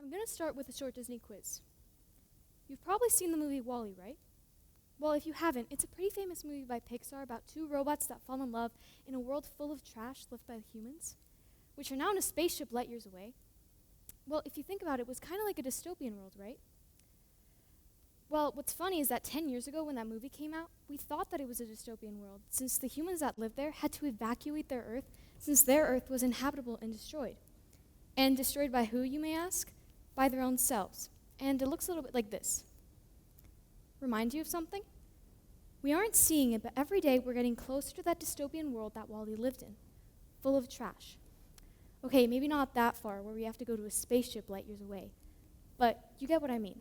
I'm going to start with a short Disney quiz. You've probably seen the movie WALL-E, right? Well, if you haven't, it's a pretty famous movie by Pixar about two robots that fall in love in a world full of trash left by the humans, which are now in a spaceship light years away. Well, if you think about it, it was kind of like a dystopian world, right? Well, what's funny is that 10 years ago when that movie came out, we thought that it was a dystopian world, since the humans that lived there had to evacuate their Earth, since their Earth was inhabitable and destroyed. And destroyed by who, you may ask? By their own selves. And it looks a little bit like this. Remind you of something? We aren't seeing it, but every day we're getting closer to that dystopian world that WALL-E lived in, full of trash. Okay, maybe not that far, where we have to go to a spaceship light years away, but you get what I mean.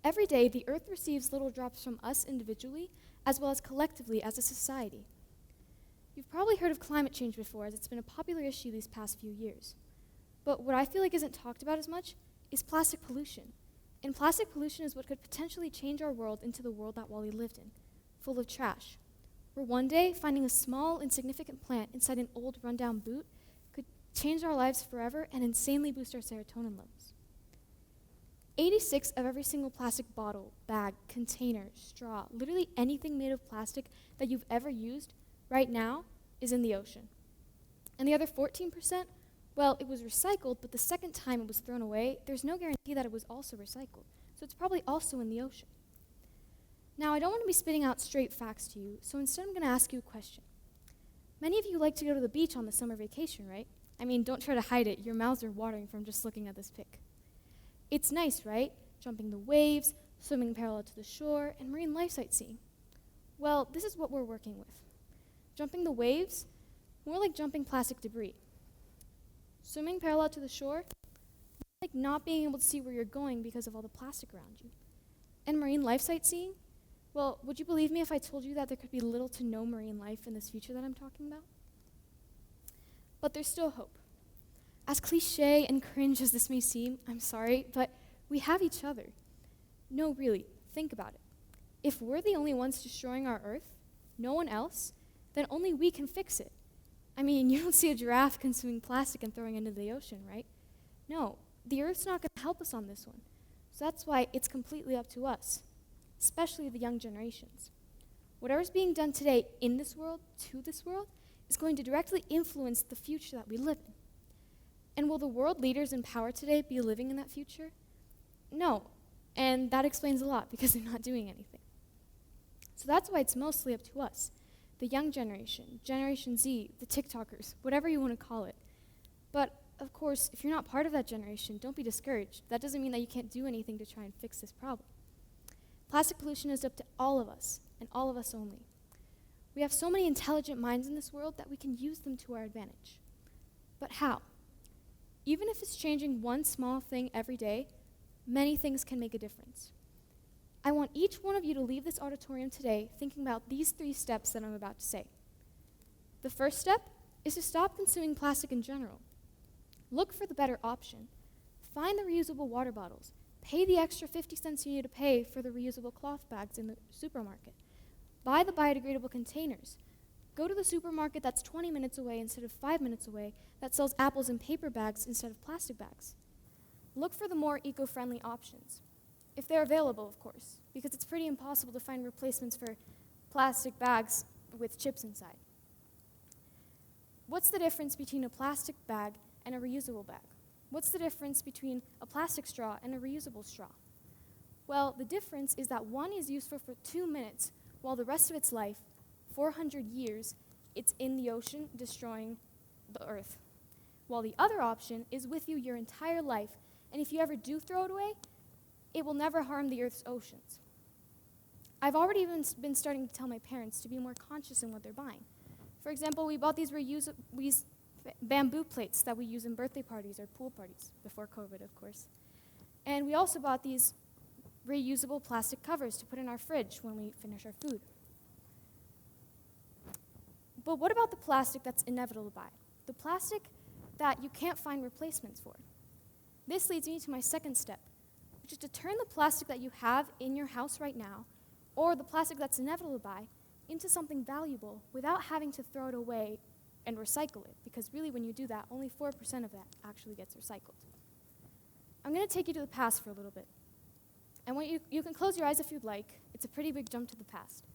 Every day, the Earth receives little drops from us individually, as well as collectively as a society. You've probably heard of climate change before, as it's been a popular issue these past few years. But what I feel like isn't talked about as much is plastic pollution. And plastic pollution is what could potentially change our world into the world that WALL-E lived in, full of trash. Where one day, finding a small, insignificant plant inside an old, rundown boot could change our lives forever and insanely boost our serotonin levels. 86 of every single plastic bottle, bag, container, straw, literally anything made of plastic that you've ever used right now is in the ocean. And the other 14%, well, it was recycled, but the second time it was thrown away, there's no guarantee that it was also recycled. So it's probably also in the ocean. Now, I don't want to be spitting out straight facts to you, so instead I'm going to ask you a question. Many of you like to go to the beach on the summer vacation, right? I mean, don't try to hide it. Your mouths are watering from just looking at this pic. It's nice, right? Jumping the waves, swimming parallel to the shore, and marine life sightseeing. Well, this is what we're working with. Jumping the waves, more like jumping plastic debris. Swimming parallel to the shore, like not being able to see where you're going because of all the plastic around you. And marine life sightseeing, well, would you believe me if I told you that there could be little to no marine life in this future that I'm talking about? But there's still hope. As cliche and cringe as this may seem, I'm sorry, but we have each other. No, really, think about it. If we're the only ones destroying our Earth, no one else, then only we can fix it. I mean, you don't see a giraffe consuming plastic and throwing it into the ocean, right? No, the Earth's not going to help us on this one. So that's why it's completely up to us, especially the young generations. Whatever's being done today in this world, to this world, is going to directly influence the future that we live in. And will the world leaders in power today be living in that future? No, and that explains a lot because they're not doing anything. So that's why it's mostly up to us, the young generation, Generation Z, the TikTokers, whatever you want to call it. But of course, if you're not part of that generation, don't be discouraged. That doesn't mean that you can't do anything to try and fix this problem. Plastic pollution is up to all of us, and all of us only. We have so many intelligent minds in this world that we can use them to our advantage. But how? Even if it's changing one small thing every day, many things can make a difference. I want each one of you to leave this auditorium today thinking about these 3 steps that I'm about to say. The first step is to stop consuming plastic in general. Look for the better option. Find the reusable water bottles. Pay the extra 50 cents you need to pay for the reusable cloth bags in the supermarket. Buy the biodegradable containers. Go to the supermarket that's 20 minutes away instead of 5 minutes away that sells apples in paper bags instead of plastic bags. Look for the more eco-friendly options, if they're available, of course, because it's pretty impossible to find replacements for plastic bags with chips inside. What's the difference between a plastic bag and a reusable bag? What's the difference between a plastic straw and a reusable straw? Well, the difference is that one is useful for 2 minutes, while the rest of its life, 400 years, it's in the ocean destroying the Earth. While the other option is with you your entire life, and if you ever do throw it away, it will never harm the Earth's oceans. I've already even been starting to tell my parents to be more conscious in what they're buying. For example, we bought these bamboo plates that we use in birthday parties or pool parties, before COVID, of course. And we also bought these reusable plastic covers to put in our fridge when we finish our food. But what about the plastic that's inevitable to buy? The plastic that you can't find replacements for? This leads me to my second step, which is to turn the plastic that you have in your house right now, or the plastic that's inevitable to buy, into something valuable without having to throw it away and recycle it, because really when you do that, only 4% of that actually gets recycled. I'm going to take you to the past for a little bit. I want you can close your eyes if you'd like. It's a pretty big jump to the past.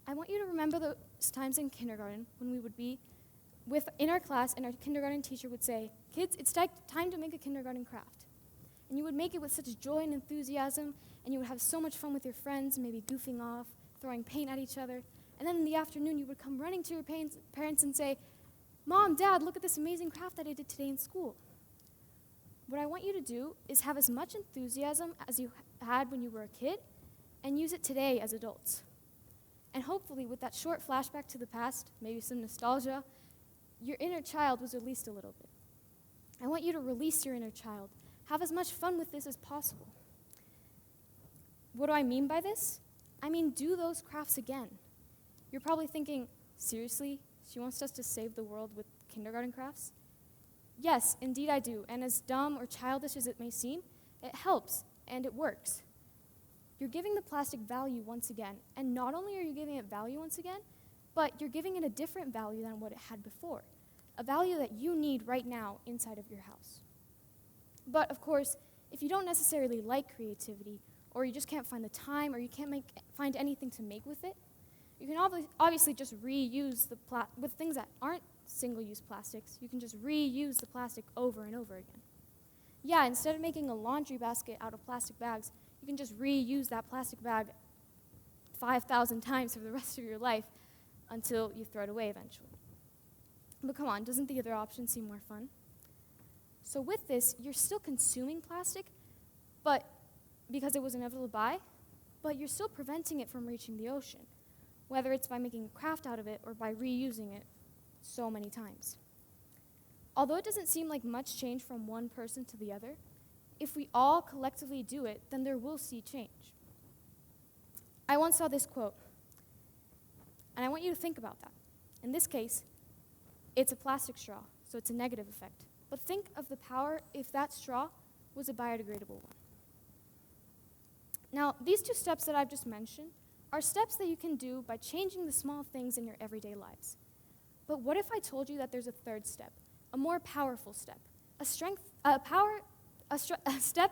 I want you to remember those times in kindergarten when we would be in our class and our kindergarten teacher would say, "Kids, it's time to make a kindergarten craft." And you would make it with such joy and enthusiasm, and you would have so much fun with your friends, maybe goofing off, throwing paint at each other. And then in the afternoon, you would come running to your parents and say, "Mom, Dad, look at this amazing craft that I did today in school." What I want you to do is have as much enthusiasm as you had when you were a kid and use it today as adults. And hopefully, with that short flashback to the past, maybe some nostalgia, your inner child was released a little bit. I want you to release your inner child. Have as much fun with this as possible. What do I mean by this? I mean, do those crafts again. You're probably thinking, seriously? She wants us to save the world with kindergarten crafts? Yes, indeed I do. And as dumb or childish as it may seem, it helps and it works. You're giving the plastic value once again. And not only are you giving it value once again, but you're giving it a different value than what it had before. A value that you need right now inside of your house. But of course, if you don't necessarily like creativity, or you just can't find the time, or you can't find anything to make with it, you can obviously just reuse with things that aren't single-use plastics. You can just reuse the plastic over and over again. Yeah, instead of making a laundry basket out of plastic bags, you can just reuse that plastic bag 5,000 times for the rest of your life until you throw it away eventually. But come on, doesn't the other option seem more fun? So with this, you're still consuming plastic, but because it was inevitable to buy, but you're still preventing it from reaching the ocean, whether it's by making a craft out of it or by reusing it so many times. Although it doesn't seem like much change from one person to the other, if we all collectively do it, then there will see change. I once saw this quote, and I want you to think about that. In this case, it's a plastic straw, so it's a negative effect. But think of the power if that straw was a biodegradable one. Now, these two steps that I've just mentioned are steps that you can do by changing the small things in your everyday lives. But what if I told you that there's a third step, a more powerful step, a step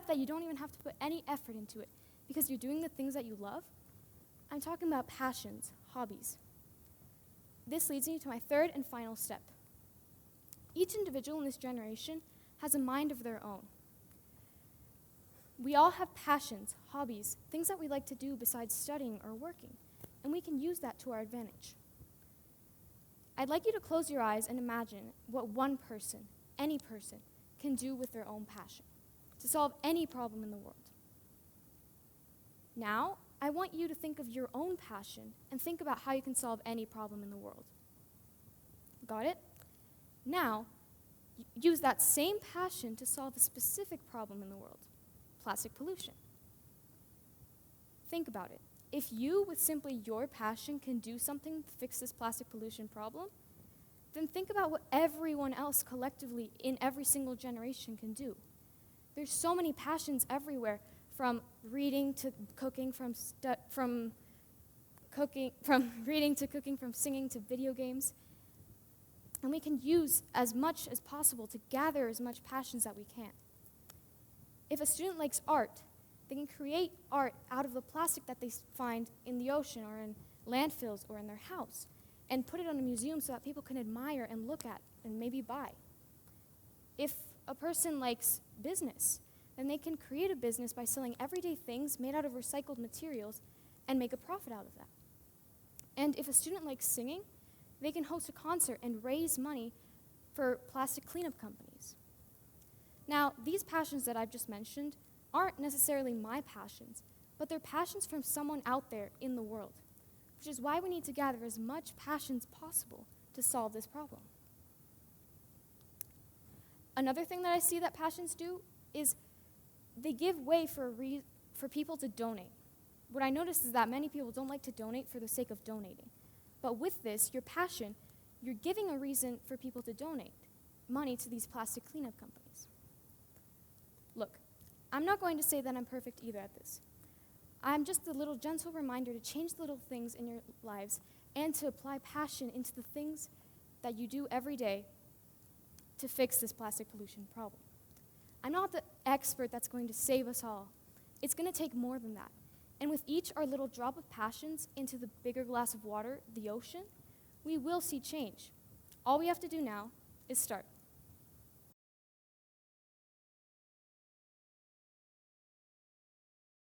that you don't even have to put any effort into it because you're doing the things that you love? I'm talking about passions, hobbies. This leads me to my third and final step. Each individual in this generation has a mind of their own. We all have passions, hobbies, things that we like to do besides studying or working, and we can use that to our advantage. I'd like you to close your eyes and imagine what one person, any person, can do with their own passion to solve any problem in the world. Now, I want you to think of your own passion and think about how you can solve any problem in the world. Got it? Now, use that same passion to solve a specific problem in the world, plastic pollution. Think about it. If you, with simply your passion, can do something to fix this plastic pollution problem, then think about what everyone else collectively in every single generation can do. There's so many passions everywhere, from reading to cooking, from reading to cooking, from singing to video games. And we can use as much as possible to gather as much passions that we can. If a student likes art, they can create art out of the plastic that they find in the ocean or in landfills or in their house and put it on a museum so that people can admire and look at and maybe buy. If a person likes business, then they can create a business by selling everyday things made out of recycled materials and make a profit out of that. And if a student likes singing, they can host a concert and raise money for plastic cleanup companies. Now, these passions that I've just mentioned aren't necessarily my passions, but they're passions from someone out there in the world, which is why we need to gather as much passion as possible to solve this problem. Another thing that I see that passions do is they give way for people to donate. What I notice is that many people don't like to donate for the sake of donating. But with this, your passion, you're giving a reason for people to donate money to these plastic cleanup companies. Look, I'm not going to say that I'm perfect either at this. I'm just a little gentle reminder to change the little things in your lives and to apply passion into the things that you do every day to fix this plastic pollution problem. I'm not the expert that's going to save us all. It's going to take more than that. And with each our little drop of passions into the bigger glass of water, the ocean, we will see change. All we have to do now is start.